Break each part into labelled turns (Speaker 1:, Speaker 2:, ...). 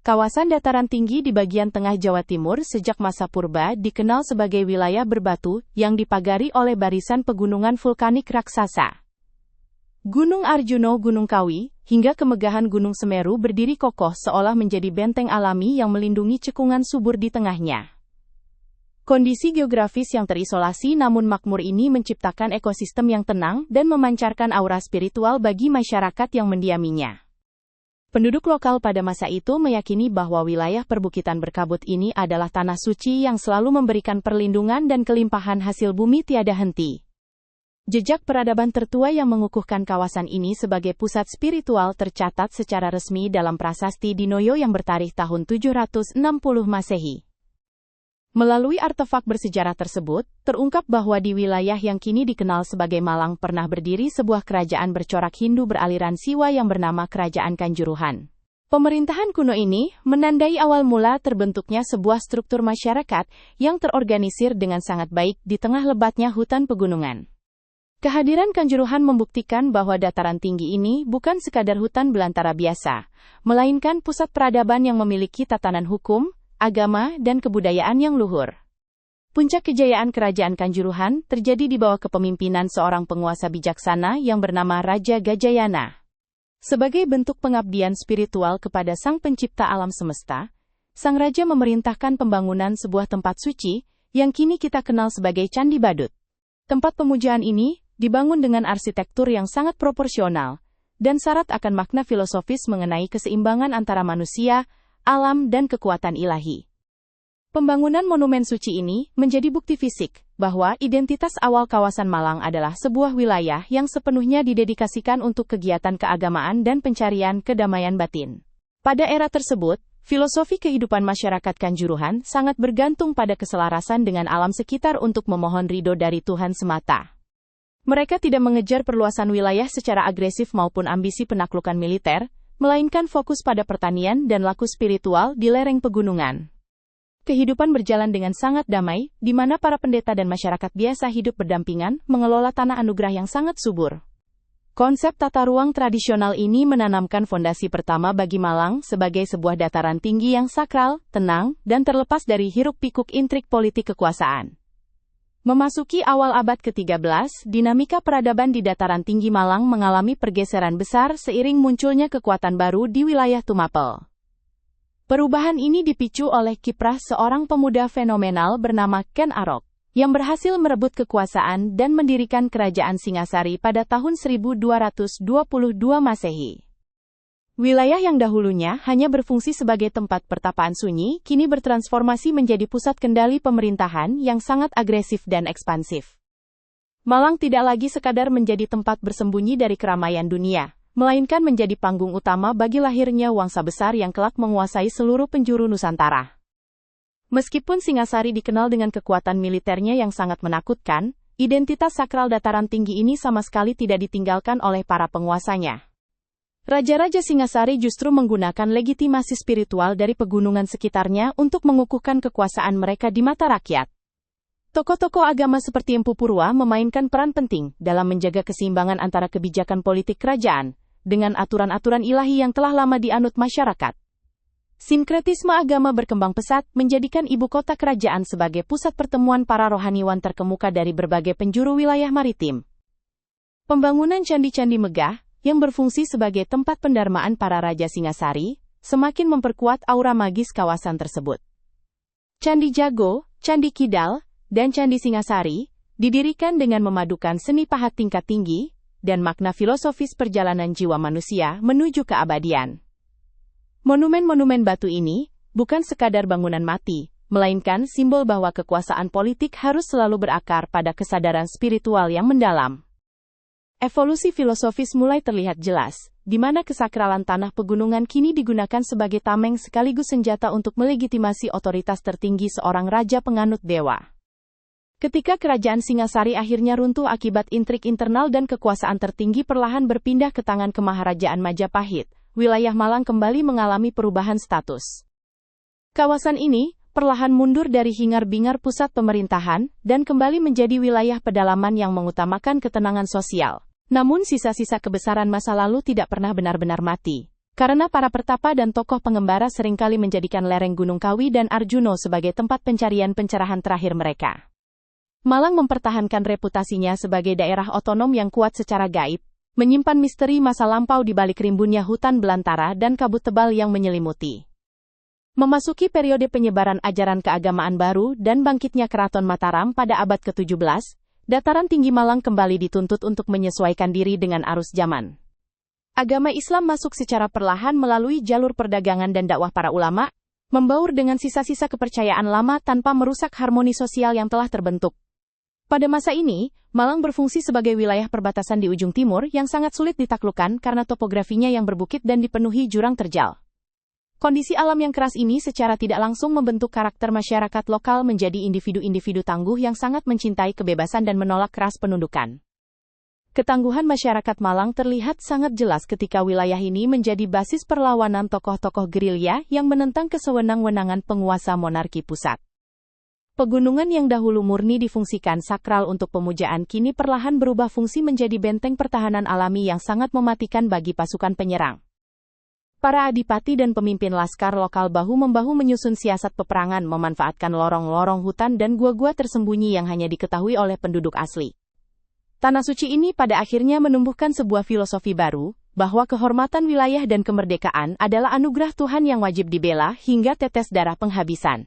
Speaker 1: Kawasan dataran tinggi di bagian tengah Jawa Timur sejak masa purba dikenal sebagai wilayah berbatu yang dipagari oleh barisan pegunungan vulkanik raksasa. Gunung Arjuno, Gunung Kawi, hingga kemegahan Gunung Semeru berdiri kokoh seolah menjadi benteng alami yang melindungi cekungan subur di tengahnya. Kondisi geografis yang terisolasi namun makmur ini menciptakan ekosistem yang tenang dan memancarkan aura spiritual bagi masyarakat yang mendiaminya. Penduduk lokal pada masa itu meyakini bahwa wilayah perbukitan berkabut ini adalah tanah suci yang selalu memberikan perlindungan dan kelimpahan hasil bumi tiada henti. Jejak peradaban tertua yang mengukuhkan kawasan ini sebagai pusat spiritual tercatat secara resmi dalam prasasti Dinoyo yang bertarikh tahun 760 Masehi. Melalui artefak bersejarah tersebut, terungkap bahwa di wilayah yang kini dikenal sebagai Malang pernah berdiri sebuah kerajaan bercorak Hindu beraliran Siwa yang bernama Kerajaan Kanjuruhan. Pemerintahan kuno ini menandai awal mula terbentuknya sebuah struktur masyarakat yang terorganisir dengan sangat baik di tengah lebatnya hutan pegunungan. Kehadiran Kanjuruhan membuktikan bahwa dataran tinggi ini bukan sekadar hutan belantara biasa, melainkan pusat peradaban yang memiliki tatanan hukum, agama, dan kebudayaan yang luhur. Puncak kejayaan Kerajaan Kanjuruhan terjadi di bawah kepemimpinan seorang penguasa bijaksana yang bernama Raja Gajayana. Sebagai bentuk pengabdian spiritual kepada Sang Pencipta alam semesta, Sang Raja memerintahkan pembangunan sebuah tempat suci yang kini kita kenal sebagai Candi Badut. Tempat pemujaan ini dibangun dengan arsitektur yang sangat proporsional dan syarat akan makna filosofis mengenai keseimbangan antara manusia, alam, dan kekuatan ilahi. Pembangunan monumen suci ini menjadi bukti fisik bahwa identitas awal kawasan Malang adalah sebuah wilayah yang sepenuhnya didedikasikan untuk kegiatan keagamaan dan pencarian kedamaian batin. Pada era tersebut, filosofi kehidupan masyarakat Kanjuruhan sangat bergantung pada keselarasan dengan alam sekitar untuk memohon ridho dari Tuhan semata. Mereka tidak mengejar perluasan wilayah secara agresif maupun ambisi penaklukan militer, melainkan fokus pada pertanian dan laku spiritual di lereng pegunungan. Kehidupan berjalan dengan sangat damai, di mana para pendeta dan masyarakat biasa hidup berdampingan, mengelola tanah anugerah yang sangat subur. Konsep tata ruang tradisional ini menanamkan fondasi pertama bagi Malang sebagai sebuah dataran tinggi yang sakral, tenang, dan terlepas dari hiruk-pikuk intrik politik kekuasaan. Memasuki awal abad ke-13, dinamika peradaban di dataran tinggi Malang mengalami pergeseran besar seiring munculnya kekuatan baru di wilayah Tumapel. Perubahan ini dipicu oleh kiprah seorang pemuda fenomenal bernama Ken Arok, yang berhasil merebut kekuasaan dan mendirikan Kerajaan Singasari pada tahun 1222 Masehi. Wilayah yang dahulunya hanya berfungsi sebagai tempat pertapaan sunyi, kini bertransformasi menjadi pusat kendali pemerintahan yang sangat agresif dan ekspansif. Malang tidak lagi sekadar menjadi tempat bersembunyi dari keramaian dunia, melainkan menjadi panggung utama bagi lahirnya wangsa besar yang kelak menguasai seluruh penjuru Nusantara. Meskipun Singasari dikenal dengan kekuatan militernya yang sangat menakutkan, identitas sakral dataran tinggi ini sama sekali tidak ditinggalkan oleh para penguasanya. Raja-raja Singasari justru menggunakan legitimasi spiritual dari pegunungan sekitarnya untuk mengukuhkan kekuasaan mereka di mata rakyat. Tokoh-tokoh agama seperti Empu Purwa memainkan peran penting dalam menjaga keseimbangan antara kebijakan politik kerajaan dengan aturan-aturan ilahi yang telah lama dianut masyarakat. Sinkretisme agama berkembang pesat menjadikan ibu kota kerajaan sebagai pusat pertemuan para rohaniwan terkemuka dari berbagai penjuru wilayah maritim. Pembangunan candi-candi megah yang berfungsi sebagai tempat pendarmaan para raja Singasari, semakin memperkuat aura magis kawasan tersebut. Candi Jago, Candi Kidal, dan Candi Singasari, didirikan dengan memadukan seni pahat tingkat tinggi, dan makna filosofis perjalanan jiwa manusia menuju keabadian. Monumen-monumen batu ini, bukan sekadar bangunan mati, melainkan simbol bahwa kekuasaan politik harus selalu berakar pada kesadaran spiritual yang mendalam. Evolusi filosofis mulai terlihat jelas, di mana kesakralan tanah pegunungan kini digunakan sebagai tameng sekaligus senjata untuk melegitimasi otoritas tertinggi seorang raja penganut dewa. Ketika kerajaan Singasari akhirnya runtuh akibat intrik internal dan kekuasaan tertinggi perlahan berpindah ke tangan Kemaharajaan Majapahit, wilayah Malang kembali mengalami perubahan status. Kawasan ini perlahan mundur dari hingar-bingar pusat pemerintahan dan kembali menjadi wilayah pedalaman yang mengutamakan ketenangan sosial. Namun sisa-sisa kebesaran masa lalu tidak pernah benar-benar mati. Karena para pertapa dan tokoh pengembara seringkali menjadikan lereng Gunung Kawi dan Arjuno sebagai tempat pencarian pencerahan terakhir mereka. Malang mempertahankan reputasinya sebagai daerah otonom yang kuat secara gaib, menyimpan misteri masa lampau di balik rimbunnya hutan belantara dan kabut tebal yang menyelimuti. Memasuki periode penyebaran ajaran keagamaan baru dan bangkitnya Keraton Mataram pada abad ke-17, dataran tinggi Malang kembali dituntut untuk menyesuaikan diri dengan arus zaman. Agama Islam masuk secara perlahan melalui jalur perdagangan dan dakwah para ulama, membaur dengan sisa-sisa kepercayaan lama tanpa merusak harmoni sosial yang telah terbentuk. Pada masa ini, Malang berfungsi sebagai wilayah perbatasan di ujung timur yang sangat sulit ditaklukkan karena topografinya yang berbukit dan dipenuhi jurang terjal. Kondisi alam yang keras ini secara tidak langsung membentuk karakter masyarakat lokal menjadi individu-individu tangguh yang sangat mencintai kebebasan dan menolak keras penundukan. Ketangguhan masyarakat Malang terlihat sangat jelas ketika wilayah ini menjadi basis perlawanan tokoh-tokoh gerilya yang menentang kesewenang-wenangan penguasa monarki pusat. Pegunungan yang dahulu murni difungsikan sakral untuk pemujaan kini perlahan berubah fungsi menjadi benteng pertahanan alami yang sangat mematikan bagi pasukan penyerang. Para adipati dan pemimpin laskar lokal bahu-membahu menyusun siasat peperangan memanfaatkan lorong-lorong hutan dan gua-gua tersembunyi yang hanya diketahui oleh penduduk asli. Tanah suci ini pada akhirnya menumbuhkan sebuah filosofi baru, bahwa kehormatan wilayah dan kemerdekaan adalah anugerah Tuhan yang wajib dibela hingga tetes darah penghabisan.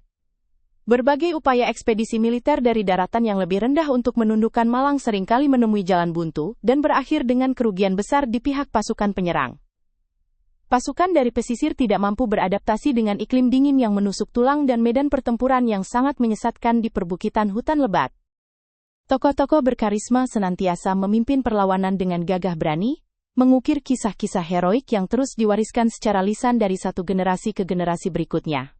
Speaker 1: Berbagai upaya ekspedisi militer dari daratan yang lebih rendah untuk menundukkan Malang seringkali menemui jalan buntu dan berakhir dengan kerugian besar di pihak pasukan penyerang. Pasukan dari pesisir tidak mampu beradaptasi dengan iklim dingin yang menusuk tulang dan medan pertempuran yang sangat menyesatkan di perbukitan hutan lebat. Tokoh-tokoh berkarisma senantiasa memimpin perlawanan dengan gagah berani, mengukir kisah-kisah heroik yang terus diwariskan secara lisan dari satu generasi ke generasi berikutnya.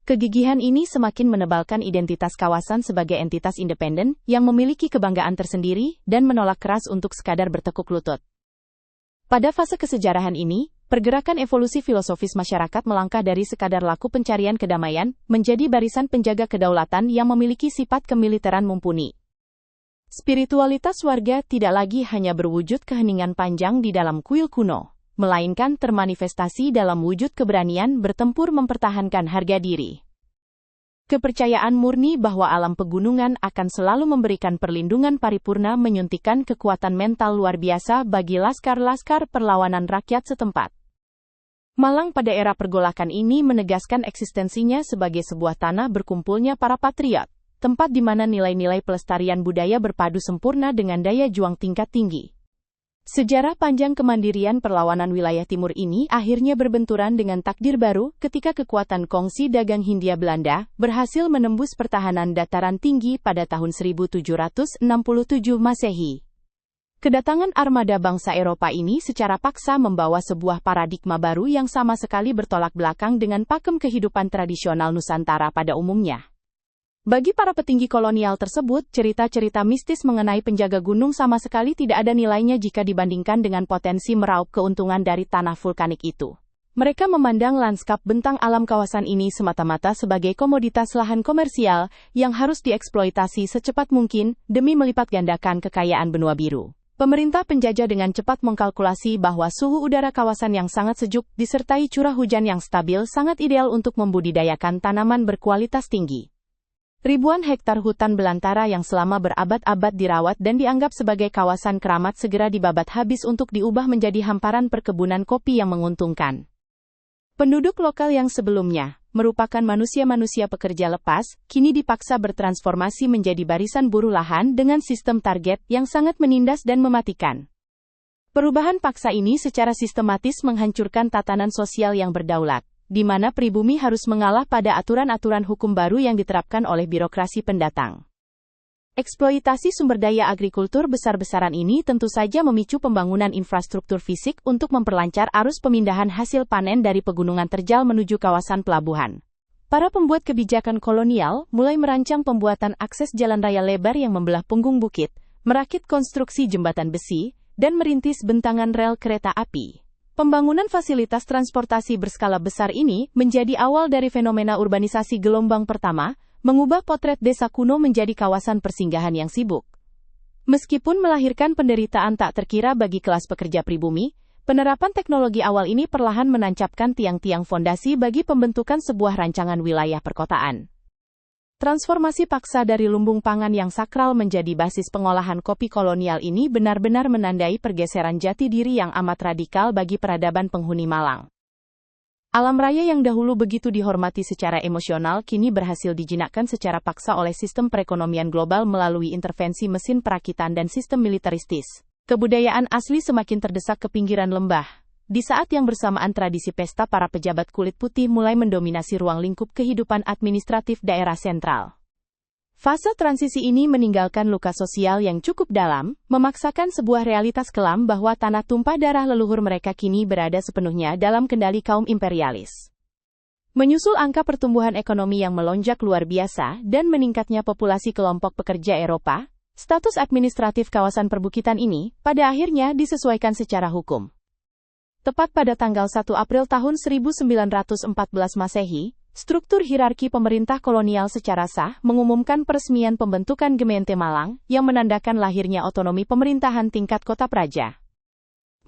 Speaker 1: Kegigihan ini semakin menebalkan identitas kawasan sebagai entitas independen yang memiliki kebanggaan tersendiri dan menolak keras untuk sekadar bertekuk lutut. Pada fase kesejarahan ini, pergerakan evolusi filosofis masyarakat melangkah dari sekadar laku pencarian kedamaian menjadi barisan penjaga kedaulatan yang memiliki sifat kemiliteran mumpuni. Spiritualitas warga tidak lagi hanya berwujud keheningan panjang di dalam kuil kuno, melainkan termanifestasi dalam wujud keberanian bertempur mempertahankan harga diri. Kepercayaan murni bahwa alam pegunungan akan selalu memberikan perlindungan paripurna menyuntikkan kekuatan mental luar biasa bagi laskar-laskar perlawanan rakyat setempat. Malang pada era pergolakan ini menegaskan eksistensinya sebagai sebuah tanah berkumpulnya para patriot, tempat di mana nilai-nilai pelestarian budaya berpadu sempurna dengan daya juang tingkat tinggi. Sejarah panjang kemandirian perlawanan wilayah timur ini akhirnya berbenturan dengan takdir baru ketika kekuatan kongsi dagang Hindia-Belanda berhasil menembus pertahanan dataran tinggi pada tahun 1767 Masehi. Kedatangan armada bangsa Eropa ini secara paksa membawa sebuah paradigma baru yang sama sekali bertolak belakang dengan pakem kehidupan tradisional Nusantara pada umumnya. Bagi para petinggi kolonial tersebut, cerita-cerita mistis mengenai penjaga gunung sama sekali tidak ada nilainya jika dibandingkan dengan potensi meraup keuntungan dari tanah vulkanik itu. Mereka memandang lanskap bentang alam kawasan ini semata-mata sebagai komoditas lahan komersial yang harus dieksploitasi secepat mungkin demi melipat gandakan kekayaan benua biru. Pemerintah penjajah dengan cepat mengkalkulasi bahwa suhu udara kawasan yang sangat sejuk disertai curah hujan yang stabil sangat ideal untuk membudidayakan tanaman berkualitas tinggi. Ribuan hektar hutan belantara yang selama berabad-abad dirawat dan dianggap sebagai kawasan keramat segera dibabat habis untuk diubah menjadi hamparan perkebunan kopi yang menguntungkan. Penduduk lokal yang sebelumnya merupakan manusia-manusia pekerja lepas, kini dipaksa bertransformasi menjadi barisan buruh lahan dengan sistem target yang sangat menindas dan mematikan. Perubahan paksa ini secara sistematis menghancurkan tatanan sosial yang berdaulat, di mana pribumi harus mengalah pada aturan-aturan hukum baru yang diterapkan oleh birokrasi pendatang. Eksploitasi sumber daya agrikultur besar-besaran ini tentu saja memicu pembangunan infrastruktur fisik untuk memperlancar arus pemindahan hasil panen dari pegunungan terjal menuju kawasan pelabuhan. Para pembuat kebijakan kolonial mulai merancang pembuatan akses jalan raya lebar yang membelah punggung bukit, merakit konstruksi jembatan besi, dan merintis bentangan rel kereta api. Pembangunan fasilitas transportasi berskala besar ini menjadi awal dari fenomena urbanisasi gelombang pertama, mengubah potret desa kuno menjadi kawasan persinggahan yang sibuk. Meskipun melahirkan penderitaan tak terkira bagi kelas pekerja pribumi, Penerapan teknologi awal ini perlahan menancapkan tiang-tiang fondasi bagi pembentukan sebuah rancangan wilayah perkotaan. Transformasi paksa dari lumbung pangan yang sakral menjadi basis pengolahan kopi kolonial ini benar-benar menandai pergeseran jati diri yang amat radikal bagi peradaban penghuni Malang. Alam raya yang dahulu begitu dihormati secara emosional kini berhasil dijinakkan secara paksa oleh sistem perekonomian global melalui intervensi mesin perakitan dan sistem militeristis. Kebudayaan asli semakin terdesak ke pinggiran lembah, di saat yang bersamaan tradisi pesta para pejabat kulit putih mulai mendominasi ruang lingkup kehidupan administratif daerah sentral. Fase transisi ini meninggalkan luka sosial yang cukup dalam, memaksakan sebuah realitas kelam bahwa tanah tumpah darah leluhur mereka kini berada sepenuhnya dalam kendali kaum imperialis. Menyusul angka pertumbuhan ekonomi yang melonjak luar biasa dan meningkatnya populasi kelompok pekerja Eropa, status administratif kawasan perbukitan ini, pada akhirnya disesuaikan secara hukum. Tepat pada tanggal 1 April tahun 1914 Masehi, struktur hierarki pemerintah kolonial secara sah mengumumkan peresmian pembentukan Gemeente Malang, yang menandakan lahirnya otonomi pemerintahan tingkat kota praja.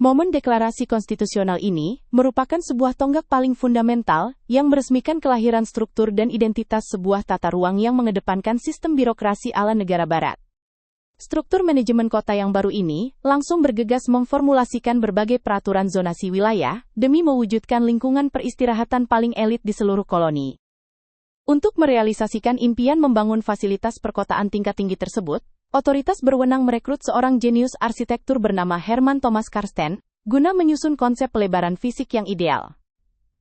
Speaker 1: Momen deklarasi konstitusional ini merupakan sebuah tonggak paling fundamental yang meresmikan kelahiran struktur dan identitas sebuah tata ruang yang mengedepankan sistem birokrasi ala negara barat. Struktur manajemen kota yang baru ini langsung bergegas memformulasikan berbagai peraturan zonasi wilayah demi mewujudkan lingkungan peristirahatan paling elit di seluruh koloni. Untuk merealisasikan impian membangun fasilitas perkotaan tingkat tinggi tersebut, otoritas berwenang merekrut seorang jenius arsitektur bernama Herman Thomas Karsten, guna menyusun konsep pelebaran fisik yang ideal.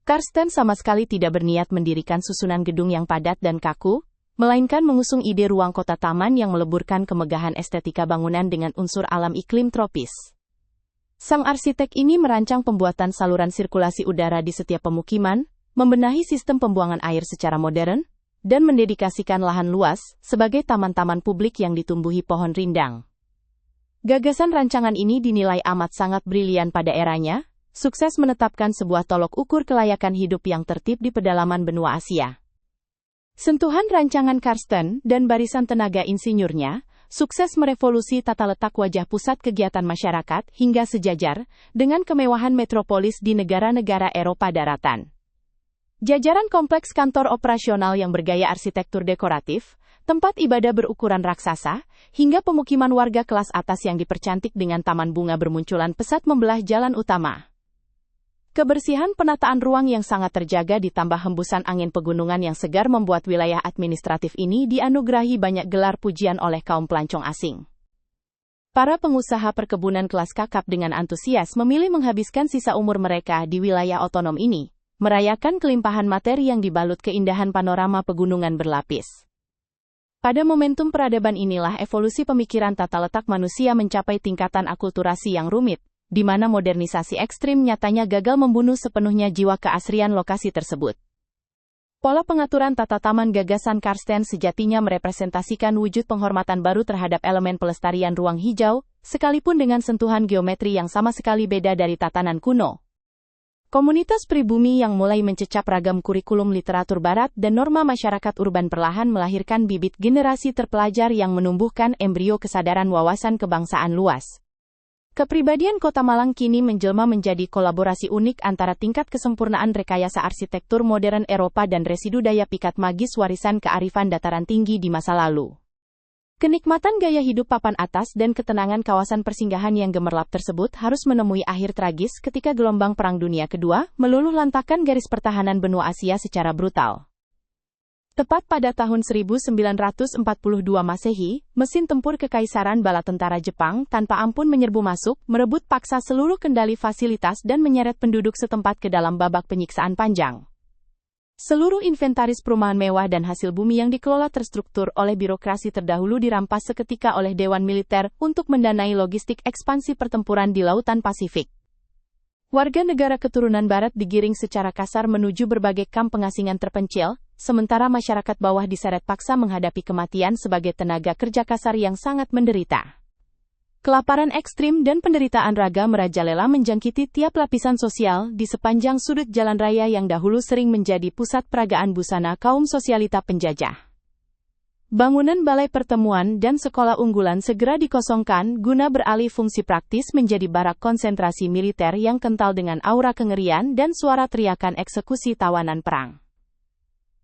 Speaker 1: Karsten sama sekali tidak berniat mendirikan susunan gedung yang padat dan kaku, melainkan mengusung ide ruang kota taman yang meleburkan kemegahan estetika bangunan dengan unsur alam iklim tropis. Sang arsitek ini merancang pembuatan saluran sirkulasi udara di setiap pemukiman, membenahi sistem pembuangan air secara modern, dan mendedikasikan lahan luas sebagai taman-taman publik yang ditumbuhi pohon rindang. Gagasan rancangan ini dinilai amat sangat brilian pada eranya, sukses menetapkan sebuah tolok ukur kelayakan hidup yang tertib di pedalaman benua Asia. Sentuhan rancangan Karsten dan barisan tenaga insinyurnya, sukses merevolusi tata letak wajah pusat kegiatan masyarakat hingga sejajar dengan kemewahan metropolis di negara-negara Eropa daratan. Jajaran kompleks kantor operasional yang bergaya arsitektur dekoratif, tempat ibadah berukuran raksasa, hingga pemukiman warga kelas atas yang dipercantik dengan taman bunga bermunculan pesat membelah jalan utama. Kebersihan penataan ruang yang sangat terjaga ditambah hembusan angin pegunungan yang segar membuat wilayah administratif ini dianugerahi banyak gelar pujian oleh kaum pelancong asing. Para pengusaha perkebunan kelas kakap dengan antusias memilih menghabiskan sisa umur mereka di wilayah otonom ini, merayakan kelimpahan materi yang dibalut keindahan panorama pegunungan berlapis. Pada momentum peradaban inilah evolusi pemikiran tata letak manusia mencapai tingkatan akulturasi yang rumit, di mana modernisasi ekstrim nyatanya gagal membunuh sepenuhnya jiwa keasrian lokasi tersebut. Pola pengaturan tata taman gagasan Karsten sejatinya merepresentasikan wujud penghormatan baru terhadap elemen pelestarian ruang hijau, sekalipun dengan sentuhan geometri yang sama sekali beda dari tatanan kuno. Komunitas pribumi yang mulai mencecap ragam kurikulum literatur barat dan norma masyarakat urban perlahan melahirkan bibit generasi terpelajar yang menumbuhkan embrio kesadaran wawasan kebangsaan luas. Kepribadian Kota Malang kini menjelma menjadi kolaborasi unik antara tingkat kesempurnaan rekayasa arsitektur modern Eropa dan residu daya pikat magis warisan kearifan dataran tinggi di masa lalu. Kenikmatan gaya hidup papan atas dan ketenangan kawasan persinggahan yang gemerlap tersebut harus menemui akhir tragis ketika gelombang Perang Dunia Kedua meluluh lantakkan garis pertahanan benua Asia secara brutal. Tepat pada tahun 1942 Masehi, mesin tempur Kekaisaran Bala Tentara Jepang tanpa ampun menyerbu masuk, merebut paksa seluruh kendali fasilitas dan menyeret penduduk setempat ke dalam babak penyiksaan panjang. Seluruh inventaris perumahan mewah dan hasil bumi yang dikelola terstruktur oleh birokrasi terdahulu dirampas seketika oleh Dewan Militer untuk mendanai logistik ekspansi pertempuran di Lautan Pasifik. Warga negara keturunan Barat digiring secara kasar menuju berbagai kamp pengasingan terpencil, sementara masyarakat bawah diseret paksa menghadapi kematian sebagai tenaga kerja kasar yang sangat menderita. Kelaparan ekstrim dan penderitaan raga merajalela menjangkiti tiap lapisan sosial di sepanjang sudut jalan raya yang dahulu sering menjadi pusat peragaan busana kaum sosialita penjajah. Bangunan balai pertemuan dan sekolah unggulan segera dikosongkan guna beralih fungsi praktis menjadi barak konsentrasi militer yang kental dengan aura kengerian dan suara teriakan eksekusi tawanan perang.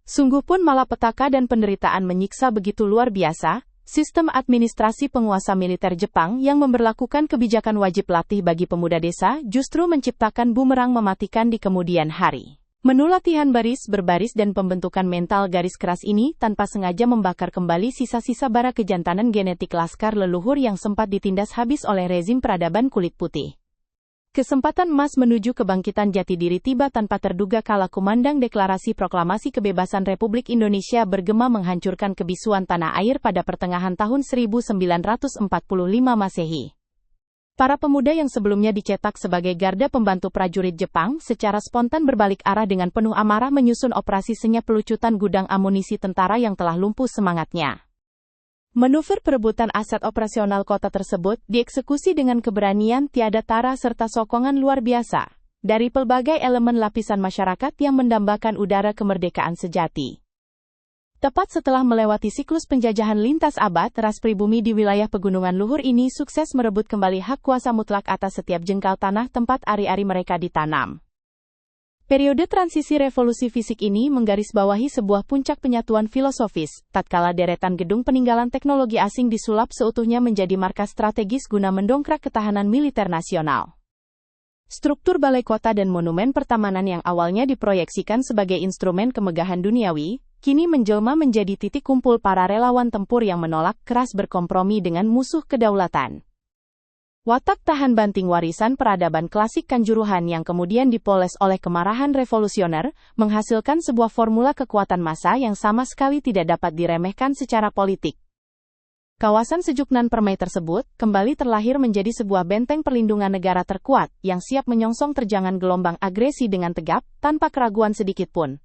Speaker 1: Sungguh pun malapetaka dan penderitaan menyiksa begitu luar biasa, sistem administrasi penguasa militer Jepang yang memberlakukan kebijakan wajib latih bagi pemuda desa justru menciptakan bumerang mematikan di kemudian hari. Menu latihan baris berbaris dan pembentukan mental garis keras ini tanpa sengaja membakar kembali sisa-sisa bara kejantanan genetik laskar leluhur yang sempat ditindas habis oleh rezim peradaban kulit putih. Kesempatan emas menuju kebangkitan jati diri tiba tanpa terduga kala kumandang deklarasi proklamasi kebebasan Republik Indonesia bergema menghancurkan kebisuan tanah air pada pertengahan tahun 1945 Masehi. Para pemuda yang sebelumnya dicetak sebagai garda pembantu prajurit Jepang secara spontan berbalik arah dengan penuh amarah menyusun operasi senyap pelucutan gudang amunisi tentara yang telah lumpuh semangatnya. Manuver perebutan aset operasional kota tersebut dieksekusi dengan keberanian tiada tara serta sokongan luar biasa dari pelbagai elemen lapisan masyarakat yang mendambakan udara kemerdekaan sejati. Tepat setelah melewati siklus penjajahan lintas abad, ras pribumi di wilayah pegunungan luhur ini sukses merebut kembali hak kuasa mutlak atas setiap jengkal tanah tempat ari-ari mereka ditanam. Periode transisi revolusi fisik ini menggarisbawahi sebuah puncak penyatuan filosofis, tatkala deretan gedung peninggalan teknologi asing disulap seutuhnya menjadi markas strategis guna mendongkrak ketahanan militer nasional. Struktur balai kota dan monumen pertamanan yang awalnya diproyeksikan sebagai instrumen kemegahan duniawi, kini menjelma menjadi titik kumpul para relawan tempur yang menolak keras berkompromi dengan musuh kedaulatan. Watak tahan banting warisan peradaban klasik Kanjuruhan yang kemudian dipoles oleh kemarahan revolusioner, menghasilkan sebuah formula kekuatan massa yang sama sekali tidak dapat diremehkan secara politik. Kawasan sejuk Nan Permai tersebut kembali terlahir menjadi sebuah benteng perlindungan negara terkuat yang siap menyongsong terjangan gelombang agresi dengan tegap, tanpa keraguan sedikitpun.